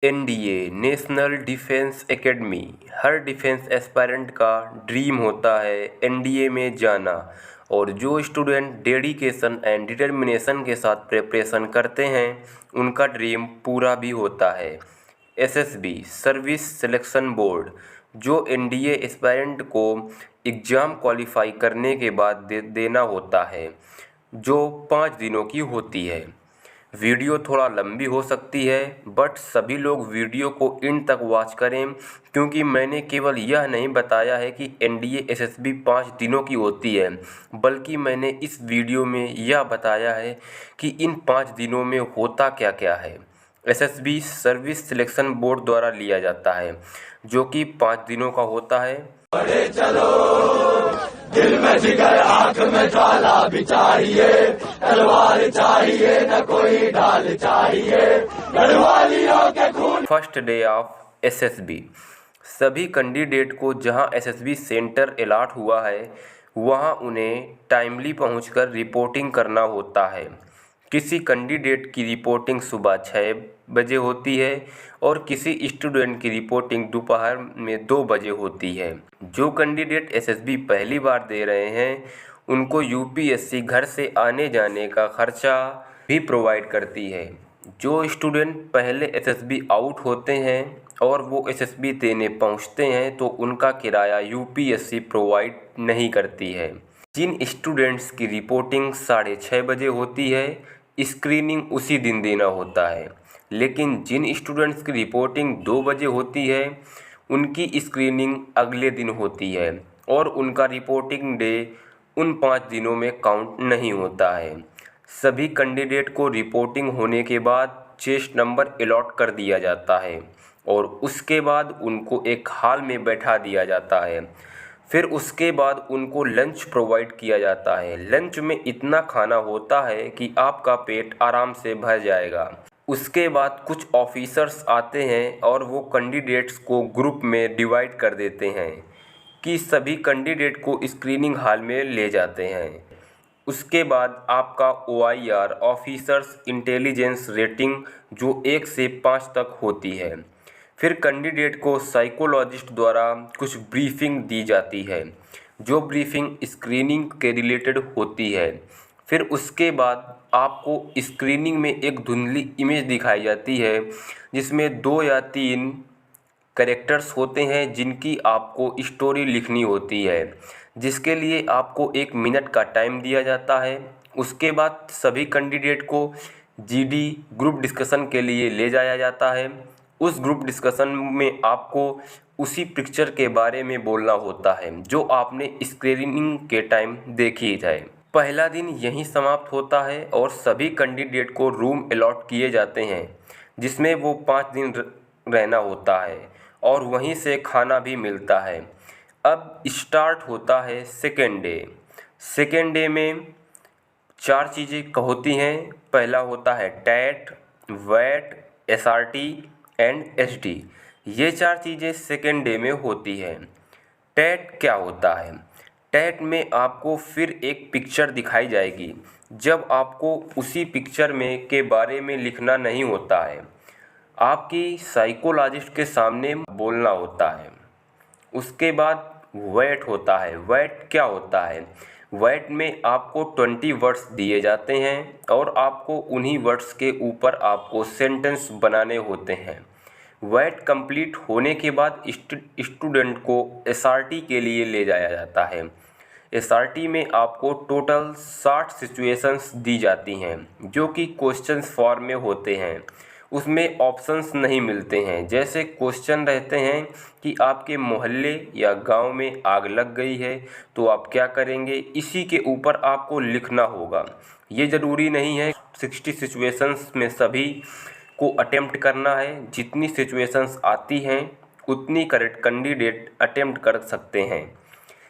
NDA national defence academy हर defence aspirant का dream होता है एनडीए में जाना। और जो स्टूडेंट डेडिकेशन एंड डिटर्मिनेशन के साथ प्रिपरेशन करते हैं उनका ड्रीम पूरा भी होता है। एसएसबी सर्विस सिलेक्शन बोर्ड जो एनडीए एस्पायरेंट को एग्ज़ाम क्वालिफाई करने के बाद देना होता है, जो 5 दिनों की होती है। वीडियो थोड़ा लंबी हो सकती है, बट सभी लोग वीडियो को एंड तक वॉच करें, क्योंकि मैंने केवल यह नहीं बताया है कि एनडीए एसएसबी 5 दिनों की होती है, बल्कि मैंने इस वीडियो में यह बताया है कि इन 5 दिनों में होता क्या क्या है। एसएसबी सर्विस सिलेक्शन बोर्ड द्वारा लिया जाता है, जो कि 5 दिनों का होता है। दिल में जिगर, आंख में ज्वाला भी चाहिए, तलवार चाहिए न कोई ढाल चाहिए, गढ़वालियों के खून। फर्स्ट डे ऑफ एसएसबी सभी कैंडिडेट को जहां एसएसबी सेंटर अलॉट हुआ है वहां उन्हें टाइमली पहुंचकर रिपोर्टिंग करना होता है। किसी कैंडिडेट की रिपोर्टिंग सुबह 6 बजे होती है और किसी स्टूडेंट की रिपोर्टिंग दोपहर में 2 बजे होती है। जो कैंडिडेट एसएसबी पहली बार दे रहे हैं उनको यूपीएससी घर से आने जाने का खर्चा भी प्रोवाइड करती है। जो स्टूडेंट पहले एसएसबी आउट होते हैं और वो एसएसबी देने पहुंचते हैं तो उनका किराया यूपीएससी प्रोवाइड नहीं करती है। जिन स्टूडेंट्स की रिपोर्टिंग 6:30 बजे होती है, स्क्रीनिंग उसी दिन देना होता है, लेकिन जिन स्टूडेंट्स की रिपोर्टिंग 2 बजे होती है उनकी स्क्रीनिंग अगले दिन होती है और उनका रिपोर्टिंग डे उन 5 दिनों में काउंट नहीं होता है। सभी कैंडिडेट को रिपोर्टिंग होने के बाद चेस्ट नंबर अलॉट कर दिया जाता है और उसके बाद उनको एक हॉल में बैठा दिया जाता है। फिर उसके बाद उनको लंच प्रोवाइड किया जाता है। लंच में इतना खाना होता है कि आपका पेट आराम से भर जाएगा। उसके बाद कुछ ऑफिसर्स आते हैं और वो कैंडिडेट्स को ग्रुप में डिवाइड कर देते हैं कि सभी कैंडिडेट को स्क्रीनिंग हॉल में ले जाते हैं। उसके बाद आपका OIR ऑफिसर्स इंटेलिजेंस रेटिंग जो 1 से 5 तक होती है। फिर कैंडिडेट को साइकोलॉजिस्ट द्वारा कुछ ब्रीफिंग दी जाती है, जो ब्रीफिंग स्क्रीनिंग के रिलेटेड होती है। फिर उसके बाद आपको स्क्रीनिंग में एक धुंधली इमेज दिखाई जाती है जिसमें 2 या 3 कैरेक्टर्स होते हैं जिनकी आपको स्टोरी लिखनी होती है, जिसके लिए आपको 1 मिनट का टाइम दिया जाता है। उसके बाद सभी कैंडिडेट को जीडी ग्रुप डिस्कशन के लिए ले जाया जाता है। उस ग्रुप डिस्कशन में आपको उसी पिक्चर के बारे में बोलना होता है जो आपने स्क्रीनिंग के टाइम देखी है। पहला दिन यहीं समाप्त होता है और सभी कैंडिडेट को रूम अलॉट किए जाते हैं जिसमें वो 5 दिन रहना होता है और वहीं से खाना भी मिलता है। अब स्टार्ट होता है सेकेंड डे। सेकेंड डे में 4 चीज़ें होती हैं। पहला होता है टैट, वैट, एसआरटी एंड एसडी। ये 4 चीज़ें सेकेंड डे में होती हैं। टैट क्या होता है? टैट में आपको फिर एक पिक्चर दिखाई जाएगी, जब आपको उसी पिक्चर में के बारे में लिखना नहीं होता है, आपकी साइकोलॉजिस्ट के सामने बोलना होता है। उसके बाद वैट होता है। वैट क्या होता है? वैट में आपको 20 वर्ड्स दिए जाते हैं और आपको उन्हीं वर्ड्स के ऊपर आपको सेंटेंस बनाने होते हैं। वैट कंप्लीट होने के बाद स्टूडेंट को एसआरटी के लिए ले जाया जाता है। एसआरटी में आपको टोटल 60 सिचुएशंस दी जाती हैं जो कि क्वेश्चंस फॉर्म में होते हैं। उसमें ऑप्शंस नहीं मिलते हैं। जैसे क्वेश्चन रहते हैं कि आपके मोहल्ले या गांव में आग लग गई है तो आप क्या करेंगे, इसी के ऊपर आपको लिखना होगा। ये ज़रूरी नहीं है 60 सिचुएशंस में सभी को अटेम्प्ट करना है। जितनी सिचुएशंस आती हैं उतनी करेक्ट कैंडिडेट अटेम्प्ट कर सकते हैं।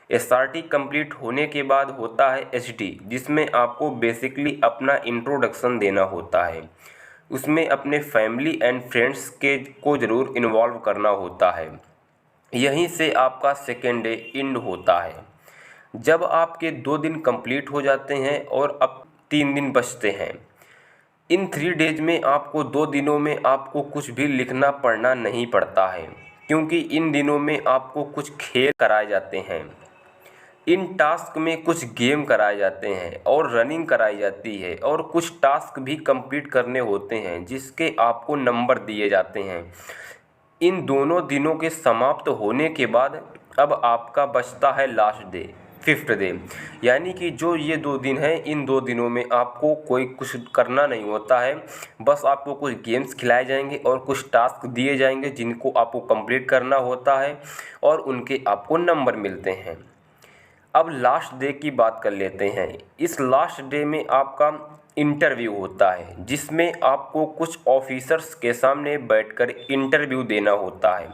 एसआरटी कंप्लीट होने के बाद होता है एसडी, जिसमें आपको बेसिकली अपना इंट्रोडक्शन देना होता है। उसमें अपने फैमिली एंड फ्रेंड्स के को ज़रूर इन्वॉल्व करना होता है। यहीं से आपका सेकेंड डे एंड होता है। जब आपके 2 दिन कंप्लीट हो जाते हैं और अब 3 दिन बचते हैं इन 3 डेज में आपको 2 दिनों में आपको कुछ भी लिखना पढ़ना नहीं पड़ता है, क्योंकि इन दिनों में आपको कुछ खेल कराए जाते हैं। इन टास्क में कुछ गेम कराए जाते हैं और रनिंग कराई जाती है और कुछ टास्क भी कंप्लीट करने होते हैं जिसके आपको नंबर दिए जाते हैं। इन दोनों दिनों के समाप्त होने के बाद अब आपका बचता है लास्ट डे, 5th डे, यानी कि जो ये 2 दिन हैं, इन 2 दिनों में आपको कोई कुछ करना नहीं होता है। बस आपको कुछ गेम्स खिलाए जाएंगे और कुछ टास्क दिए जाएंगे जिनको आपको कंप्लीट करना होता है और उनके आपको नंबर मिलते हैं। अब लास्ट डे की बात कर लेते हैं। इस लास्ट डे में आपका इंटरव्यू होता है, जिसमें आपको कुछ ऑफिसर्स के सामने बैठकर इंटरव्यू देना होता है,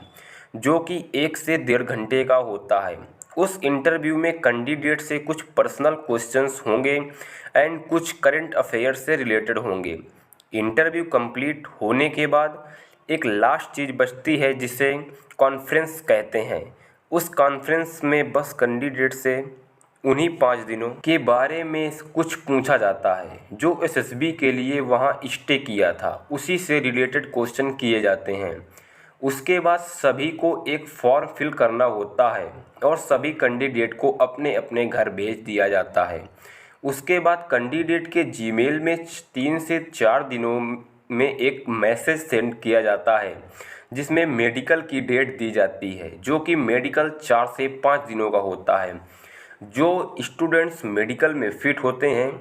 जो कि 1 से 1.5 घंटे का होता है। उस इंटरव्यू में कैंडिडेट से कुछ पर्सनल क्वेश्चंस होंगे एंड कुछ करंट अफेयर से रिलेटेड होंगे। इंटरव्यू कंप्लीट होने के बाद एक लास्ट चीज़ बचती है जिसे कॉन्फ्रेंस कहते हैं। उस कॉन्फ्रेंस में बस कैंडिडेट से उन्हीं 5 दिनों के बारे में कुछ पूछा जाता है जो एसएसबी के लिए वहाँ स्टे किया था, उसी से रिलेटेड क्वेश्चन किए जाते हैं। उसके बाद सभी को एक फॉर्म फिल करना होता है और सभी कैंडिडेट को अपने अपने घर भेज दिया जाता है। उसके बाद कैंडिडेट के जीमेल में 3 से 4 दिनों में एक मैसेज सेंड किया जाता है जिसमें मेडिकल की डेट दी जाती है, जो कि मेडिकल 4 से 5 दिनों का होता है। जो स्टूडेंट्स मेडिकल में फिट होते हैं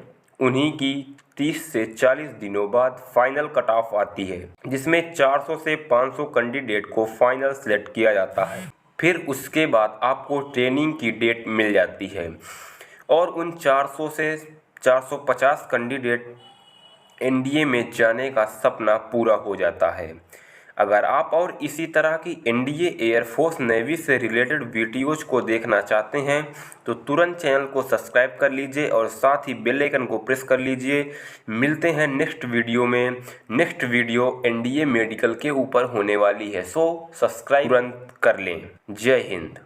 उन्हीं की 30 से 40 दिनों बाद फाइनल कट ऑफ आती है, जिसमें 400 से 500 कैंडिडेट को फाइनल सेलेक्ट किया जाता है। फिर उसके बाद आपको ट्रेनिंग की डेट मिल जाती है और उन 400 से 450 कैंडिडेट एनडीए में जाने का सपना पूरा हो जाता है। अगर आप और इसी तरह की एनडीए, एयरफोर्स, नेवी से रिलेटेड वीडियोज़ को देखना चाहते हैं तो तुरंत चैनल को सब्सक्राइब कर लीजिए और साथ ही बेल आइकन को प्रेस कर लीजिए। मिलते हैं नेक्स्ट वीडियो में। नेक्स्ट वीडियो एनडीए मेडिकल के ऊपर होने वाली है, सो सब्सक्राइब तुरंत कर लें। जय हिंद।